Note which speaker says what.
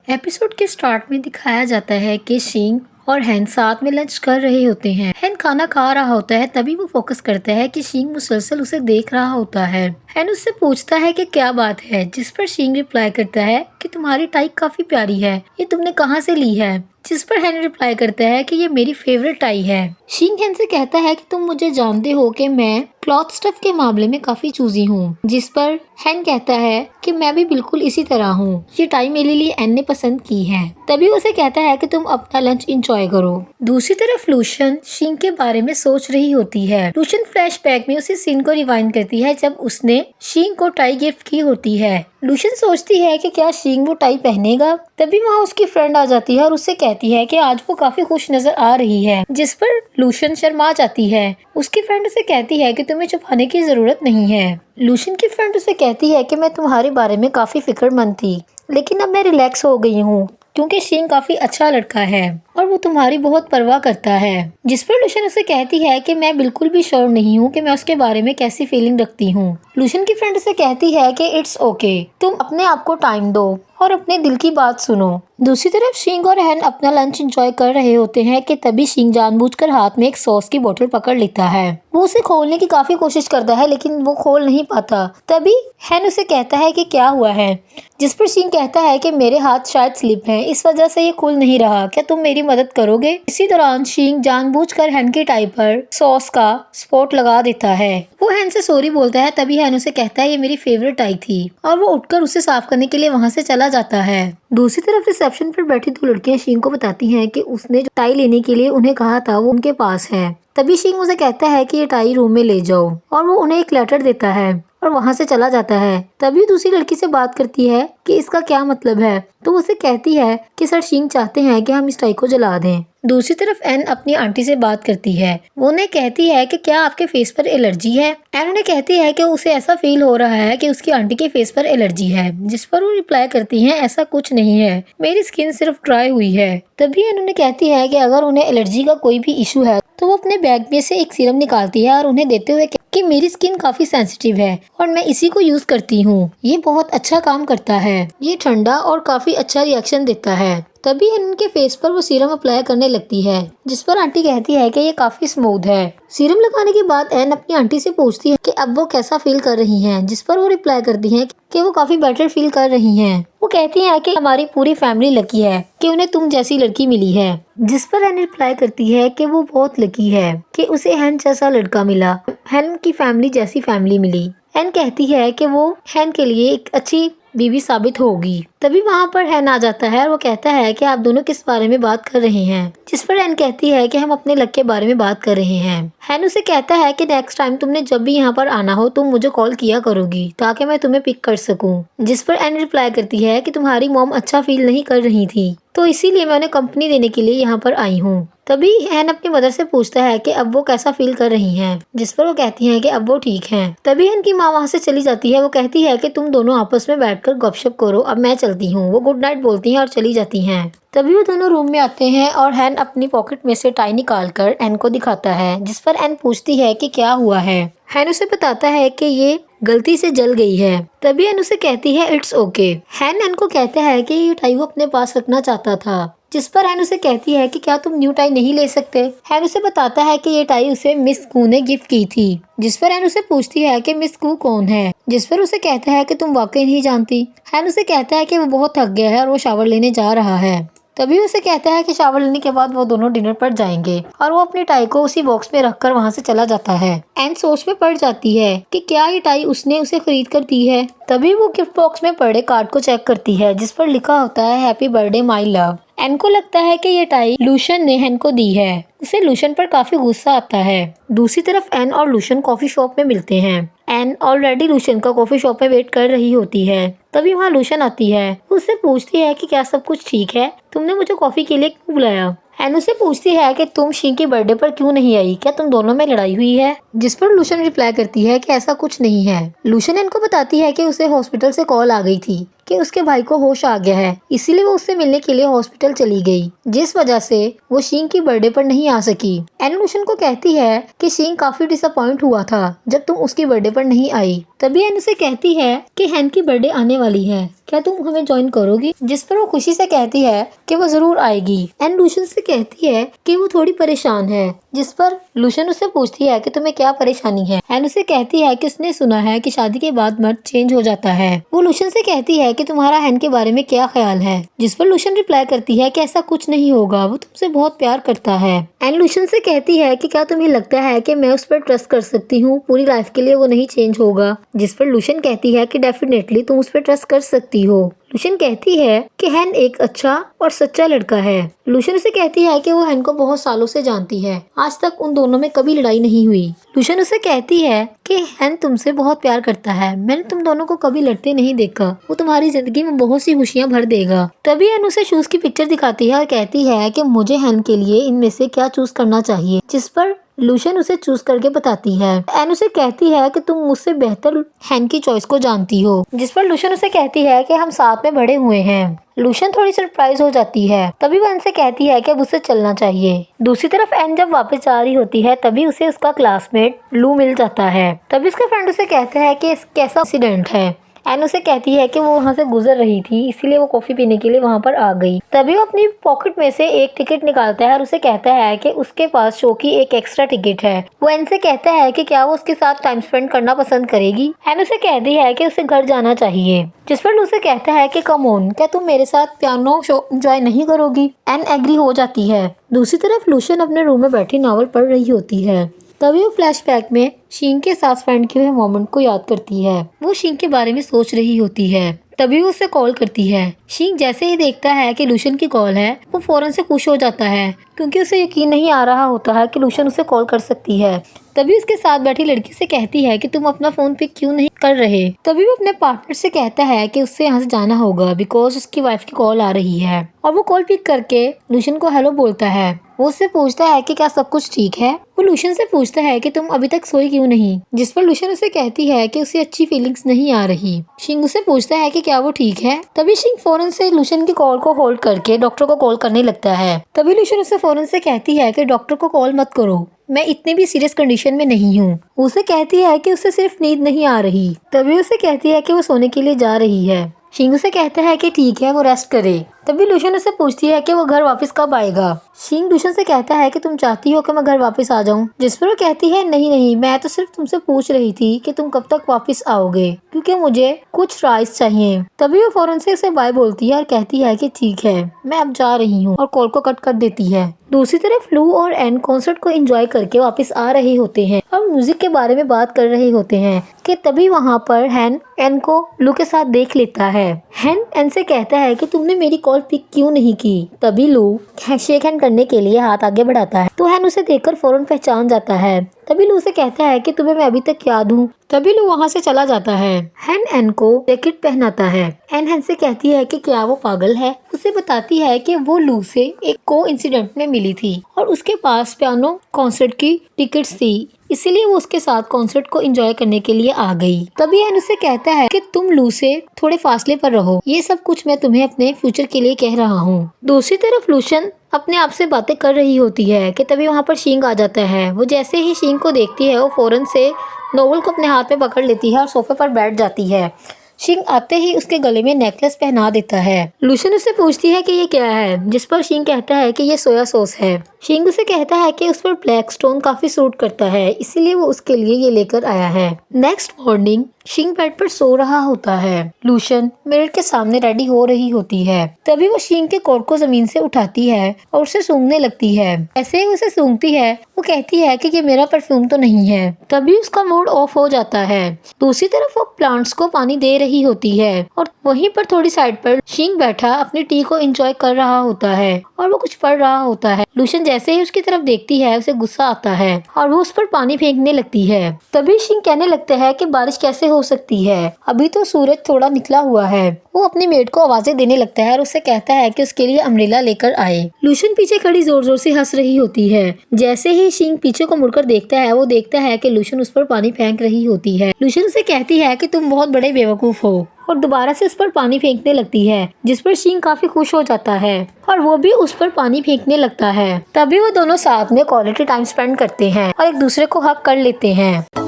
Speaker 1: Episode के start में दिखाया जाता है कि शिंग और हैन साथ में लंच कर रहे होते हैं। हैन खाना खा रहा होता है, तभी वो फोकस करता है कि शिंग मुसलसल उसे देख रहा होता है। हैन उससे पूछता है कि क्या बात है, जिस पर शिंग रिप्लाई करता है कि तुम्हारी टाई काफी प्यारी है, ये तुमने कहाँ से ली है? जिस पर हैन रिप्लाई करता है कि ये मेरी फेवरेट टाई है। शिंग हैन से कहता है कि तुम मुझे जानते हो कि मैं क्लॉथ स्टफ के मामले में काफी चूजी हूँ। जिस पर हैन कहता है कि मैं भी बिल्कुल इसी तरह हूँ, ये टाई मेरे लिए एन ने पसंद की है। तभी उसे कहता है कि तुम अपना लंच एंजॉय करो। दूसरी तरफ लूशन शिंग के बारे में सोच रही होती है। लूशन फ्लैशबैक में उसी सीन को रिवाइंड करती है जब उसने शिंग को टाई गिफ्ट की होती है। लूशन सोचती है कि क्या शिंग वो टाई पहनेगा। तभी वहाँ उसकी फ्रेंड आ जाती है और उससे कहती है कि आज वो काफी खुश नजर आ रही है। जिस पर लूशन शर्मा जाती है। उसकी फ्रेंड उसे कहती है कि तुम्हें छुपाने की जरूरत नहीं है। लूशन की फ्रेंड उसे कहती है कि मैं तुम्हारे बारे में काफी फिक्रमंद थी, लेकिन अब मैं रिलैक्स हो गई हूँ क्योंकि शिंग काफी अच्छा लड़का है और वो तुम्हारी बहुत परवाह करता है। जिस पर लूशन उसे कहती है कि मैं बिल्कुल भी श्योर नहीं हूँ कि मैं उसके बारे में कैसी फीलिंग रखती हूँ। लूशन की फ्रेंड उसे कहती है कि इट्स ओके, तुम अपने आप को टाइम दो और अपने दिल की बात सुनो। दूसरी तरफ शिंग और हैन अपना लंच एंजॉय कर रहे होते हैं कि तभी शिंग जानबूझकर हाथ में एक सॉस की बोतल पकड़ लेता है। वो उसे खोलने की काफी कोशिश करता है, लेकिन वो खोल नहीं पाता। तभी हैन उसे कहता है कि क्या हुआ है। जिस पर शिंग कहता है कि मेरे हाथ शायद स्लिप हैं, इस वजह से ये खुल नहीं रहा, क्या तुम मेरी मदद करोगे? इसी दौरान शिंग जानबूझकर हैन की टाई पर सॉस का स्पॉट लगा देता है। वो हैन से सॉरी बोलता है। तभी हैन उसे कहता है ये मेरी फेवरेट टाई थी और वो उठकर उसे साफ करने के लिए वहाँ से चला जाता है। दूसरी तरफ रिसेप्शन पर बैठी दो लड़कियां शिंग को बताती हैं कि उसने जो टाई लेने के लिए उन्हें कहा था वो उनके पास है। तभी शिंग उसे कहता है कि ये टाई रूम में ले जाओ और वो उन्हें एक लेटर देता है और वहाँ से चला जाता है। तभी दूसरी लड़की से बात करती है कि इसका क्या मतलब है, तो उसे कहती है कि सर शिंग चाहते हैं कि हम इस टाई को जला दें। दूसरी तरफ एन अपनी आंटी से बात करती है। वो उन्हें कहती है कि क्या आपके फेस पर एलर्जी है। एन उन्हें कहती है कि उसे ऐसा फील हो रहा है कि उसकी आंटी के फेस पर एलर्जी है। जिस पर वो रिप्लाई करती हैं ऐसा कुछ नहीं है, मेरी स्किन सिर्फ ड्राई हुई है। तभी एन उन्हें कहती है कि अगर उन्हें एलर्जी का कोई भी इशू है तो वो अपने बैग में से एक सीरम निकालती है और उन्हें देते हुए कि मेरी स्किन काफी सेंसिटिव है और मैं इसी को यूज करती हूँ, ये बहुत अच्छा काम करता है, ये ठंडा और काफी अच्छा रिएक्शन देता है। तभी उनके फेस पर वो सीरम अप्लाई करने लगती है। जिस पर आंटी कहती है कि ये काफी स्मूथ है। सीरम लगाने के बाद एन अपनी आंटी से पूछती है कि अब वो कैसा फील कर रही हैं। जिस पर वो रिप्लाई करती हैं कि वो काफी बेटर फील कर रही हैं। वो कहती हैं कि हमारी पूरी फैमिली लकी है कि उन्हें तुम जैसी लड़की मिली है। जिस पर एन रिप्लाई करती है कि वो बहुत लकी है कि उसे हैन जैसा लड़का मिला, हैन की फैमिली जैसी फैमिली मिली। एन कहती है कि वो हैन के लिए एक अच्छी बीवी साबित होगी। तभी वहाँ पर हैन आ जाता है और वो कहता है कि आप दोनों किस बारे में बात कर रहे हैं। जिस पर हैन कहती है कि हम अपने लक के बारे में बात कर रहे हैं। हैन उसे कहता है कि नेक्स्ट टाइम तुमने जब भी यहाँ पर आना हो तुम मुझे कॉल किया करोगी ताकि मैं तुम्हें पिक कर सकूं। जिस पर हैन रिप्लाई करती है कि तुम्हारी मॉम अच्छा फील नहीं कर रही थी, तो इसीलिए मैं उन्हें कंपनी देने के लिए यहाँ पर आई हूँ। तभी हैन अपनी मदर से पूछता है कि अब वो कैसा फील कर रही हैं। जिस पर वो कहती हैं कि अब वो ठीक हैं। तभी हैन की माँ वहाँ से चली जाती है। वो कहती है कि तुम दोनों आपस में बैठकर गपशप करो, अब मैं चलती हूँ। वो गुड नाइट बोलती हैं और चली जाती हैं। तभी वो दोनों रूम में आते हैं और हैन अपनी पॉकेट में से टाई निकालकर एन को दिखाता है। जिस पर एन पूछती है कि क्या हुआ है। हैन उसे बताता है कि ये गलती से जल गई है। तभी एन उसे कहती है इट्स ओके। हैन एन को कहता है कि ये टाई वो अपने पास रखना चाहता था। जिस पर हैन उसे कहती है कि क्या तुम न्यू टाई नहीं ले सकते। हैन उसे बताता है कि ये टाई उसे मिस कू ने गिफ्ट की थी। जिस पर हैन उसे पूछती है कि मिस कू कौन है। जिस पर उसे कहता है कि तुम वाकई नहीं जानती। हैन उसे कहता है कि वो बहुत थक गया है और वो शावर लेने जा रहा है। तभी उसे कहता है कि शावर लेने के बाद वो दोनों डिनर पर जाएंगे और वो अपनी टाई को उसी बॉक्स में रखकर वहाँ से चला जाता है। एन सोच में पड़ जाती है कि क्या ये टाई उसने उसे खरीद कर दी है। तभी वो गिफ्ट बॉक्स में पड़े कार्ड को चेक करती है जिस पर लिखा होता है हैप्पी बर्थडे माई लव। एन को लगता है कि ये टाई लूशन ने हैन को दी है। उसे लूशन पर काफी गुस्सा आता है। दूसरी तरफ एन और लूशन कॉफी शॉप में मिलते हैं। एन ऑलरेडी लूशन का कॉफी शॉप में वेट कर रही होती है। तभी वहाँ लूशन आती है। उससे पूछती है कि क्या सब कुछ ठीक है, तुमने मुझे कॉफी के लिए क्यों बुलाया। एन उसे पूछती है कि तुम शिंग की बर्थडे पर क्यों नहीं आई, क्या तुम दोनों में लड़ाई हुई है। जिस पर लूशन रिप्लाई करती है कि ऐसा कुछ नहीं है। लूशन एन को बताती है कि उसे हॉस्पिटल से कॉल आ गई थी कि उसके भाई को होश आ गया है, इसीलिए वो उससे मिलने के लिए हॉस्पिटल चली गई, जिस वजह से वो शिंग की बर्थडे पर नहीं आ सकी। एन लूशन को कहती है कि शिंग काफी डिसअपॉइंट हुआ था जब तुम उसकी बर्थडे पर नहीं आई। तभी एन उसे कहती है कि हैन की बर्थडे आने वाली है, क्या तुम हमें ज्वाइन करोगी? जिस पर वो खुशी से कहती है कि वो जरूर आएगी। एन लूशन से कहती है कि वो थोड़ी परेशान है, जिस पर लूशन उससे पूछती है कि तुम्हें क्या परेशानी है। एन उसे कहती है कि उसने सुना है कि शादी के बाद मर्द चेंज हो जाता है। वो लूशन से कहती है कि तुम्हारा हैन के बारे में क्या ख्याल है, जिस पर लूशन रिप्लाई करती है कि ऐसा कुछ नहीं होगा, वो तुमसे बहुत प्यार करता है। एन लूशन से कहती है कि क्या तुम्हें लगता है कि मैं उस पर ट्रस्ट कर सकती हूँ, पूरी लाइफ के लिए वो नहीं चेंज होगा, जिस पर लूशन कहती है कि डेफिनेटली तुम उस पर ट्रस्ट कर सकती हो। लूशन कहती है कि हैन एक अच्छा और सच्चा लड़का है। लूशन उसे कहती है कि वो हैन को बहुत सालों से जानती है, आज तक उन दोनों में कभी लड़ाई नहीं हुई। लूशन उसे कहती है कि हैन तुमसे बहुत प्यार करता है, मैंने तुम दोनों को कभी लड़ते नहीं देखा, वो तुम्हारी जिंदगी में बहुत सी खुशियां भर देगा। तभी हैन उसे शूज की पिक्चर दिखाती है और कहती है कि मुझे हैन के लिए इनमें से क्या चूज करना चाहिए, जिस पर लूशन उसे चूज करके बताती है। एन उसे कहती है कि तुम मुझसे बेहतर हैन की चॉइस को जानती हो, जिस पर लूशन उसे कहती है कि हम साथ में बड़े हुए हैं। लूशन थोड़ी सरप्राइज हो जाती है। तभी वो एन से कहती है कि अब उसे चलना चाहिए। दूसरी तरफ एन जब वापस जा रही होती है तभी उसे उसका क्लासमेट लू मिल जाता है। तभी उसका फ्रेंड उसे कहता है कि कैसा एक्सीडेंट है। एन उसे कहती है कि वो वहाँ से गुजर रही थी, इसीलिए वो कॉफी पीने के लिए वहाँ पर आ गई। तभी वो अपनी पॉकेट में से एक टिकट निकालता है और उसे कहता है कि उसके पास शो की एक एक्स्ट्रा टिकट है। वो एन से कहता है कि क्या वो उसके साथ टाइम स्पेंड करना पसंद करेगी। एन उसे कहती है कि उसे घर जाना चाहिए, जिस पर उसे कहता है कि कम ऑन, क्या तुम मेरे साथ पियानो शो एंजॉय नहीं करोगी? एन एग्री हो जाती है। दूसरी तरफ लूशन अपने रूम में बैठी नॉवल पढ़ रही होती है। तभी वो फ्लैशबैक में शिंग के साथ स्पेंड किए हुए मोमेंट को याद करती है। वो शिंग के बारे में सोच रही होती है। तभी वो उसे कॉल करती है। शिंग जैसे ही देखता है कि लूशन की कॉल है, वो फौरन से खुश हो जाता है, क्योंकि उसे यकीन नहीं आ रहा होता है कि लूशन उसे कॉल कर सकती है। तभी उसके साथ बैठी लड़की से कहती है कि तुम अपना फोन पिक क्यों नहीं कर रहे। तभी वो अपने पार्टनर से कहता है कि उससे यहाँ से जाना होगा बिकॉज उसकी वाइफ की कॉल आ रही है। और वो कॉल पिक करके लूशन को हेलो बोलता है। वो उससे पूछता है कि क्या सब कुछ ठीक है। वो लूशन से पूछता है कि तुम अभी तक सोई क्यों नहीं, जिस पर लूशन उसे कहती है कि उसे अच्छी फीलिंग्स नहीं आ रही। शिंग उसे पूछता है कि क्या वो ठीक है। तभी शिंग फौरन से लूशन की कॉल को होल्ड करके डॉक्टर को कॉल करने लगता है। तभी लूशन उसे फौरन से कहती है कि डॉक्टर को कॉल मत करो, मैं इतनी भी सीरियस कंडीशन में नहीं हूँ। उसे कहती है कि उसे सिर्फ नींद नहीं आ रही। तभी उसे कहती है कि वो सोने के लिए जा रही है। शिंग उसे कहता है कि ठीक है, वो रेस्ट करे। तभी लूशन उसे पूछती है कि वो घर वापस कब आएगा। शिंग लूशन से कहता है कि तुम चाहती हो कि मैं घर वापस आ जाऊं, जिस पर वो कहती है नहीं नहीं, मैं तो सिर्फ तुमसे पूछ रही थी कि तुम कब तक वापस आओगे, क्योंकि मुझे कुछ राइस चाहिए। तभी वो फौरन से उसे बाय बोलती है और कहती है कि ठीक है, मैं अब जा रही हूँ, और कॉल को कट कर देती है। दूसरी तरफ लू और एन कॉन्सर्ट को एंजॉय करके वापस आ रहे होते हैं और म्यूजिक के बारे में बात कर रहे होते हैं कि तभी वहाँ पर हैन एन को लू के साथ देख लेता है। हैन एन से कहता है कि तुमने मेरी कॉल पिक क्यों नहीं की। तभी लू शेक हैंड करने के लिए हाथ आगे बढ़ाता है, तो हैन उसे देखकर फौरन पहचान जाता है। तभी लू से कहता है कि तुम्हें मैं अभी तक याद हूँ। तभी लू वहाँ से चला जाता है। हैन एन को जैकेट पहनाता है। एन हैन से कहती है कि क्या वो पागल है। उसे बताती है कि वो लू से एक को इंसिडेंट में मिली थी और उसके पास पियानो कॉन्सर्ट की टिकट्स थी, इसीलिए वो उसके साथ कॉन्सर्ट को एंजॉय करने के लिए आ गई। तभी एन उसे कहता है कि तुम लू से थोड़े फासले पर रहो, ये सब कुछ मैं तुम्हें अपने फ्यूचर के लिए कह रहा हूँ। दूसरी तरफ लूशन अपने आप से बातें कर रही होती है कि तभी वहाँ पर शिंग आ जाता है। वो जैसे ही शिंग को देखती है वो फौरन से नोवेल को अपने हाथ में पकड़ लेती है और सोफे पर बैठ जाती है। शिंग आते ही उसके गले में नेकलेस पहना देता है। लूशन उससे पूछती है कि ये क्या है, जिस पर शिंग कहता है कि ये सोया सॉस है। शिंग उसे कहता है कि उस पर ब्लैक स्टोन काफी सूट करता है, इसीलिए वो उसके लिए ये लेकर आया है। नेक्स्ट मॉर्निंग शिंग बेड पर सो रहा होता है। लूशन मिरर के सामने रेडी हो रही होती है। तभी वो शिंग के कोट को जमीन से उठाती है और उसे सूंघने लगती है। ऐसे ही उसे सूंघती है वो कहती है कि ये मेरा परफ्यूम तो नहीं है। तभी उसका मूड ऑफ हो जाता है। दूसरी तरफ वो प्लांट्स को पानी दे रही होती है और वहीं पर थोड़ी साइड पर शिंग बैठा अपनी टी को एंजॉय कर रहा होता है और वो कुछ पढ़ रहा होता है। लूशन जैसे ही उसकी तरफ देखती है उसे गुस्सा आता है और वो उस पर पानी फेंकने लगती है। तभी शिंग कहने लगता है कि बारिश कैसे हो सकती है, अभी तो सूरज थोड़ा निकला हुआ है। वो अपनी मेड को आवाजें देने लगता है और उससे कहता है कि उसके लिए अम्ब्रेला लेकर आए। लूशन पीछे खड़ी जोर जोर से हंस रही होती है। जैसे ही शिंग पीछे को मुड़कर देखता है, वो देखता है कि लूशन उस पर पानी फेंक रही होती है। लूशन उसे कहती है कि तुम बहुत बड़े बेवकूफ हो, और दोबारा से उस पर पानी फेंकने लगती है, जिस पर शिंग काफी खुश हो जाता है और वो भी उस पर पानी फेंकने लगता है। तभी वो दोनों साथ में क्वालिटी टाइम स्पेंड करते हैं और एक दूसरे को हग कर लेते हैं।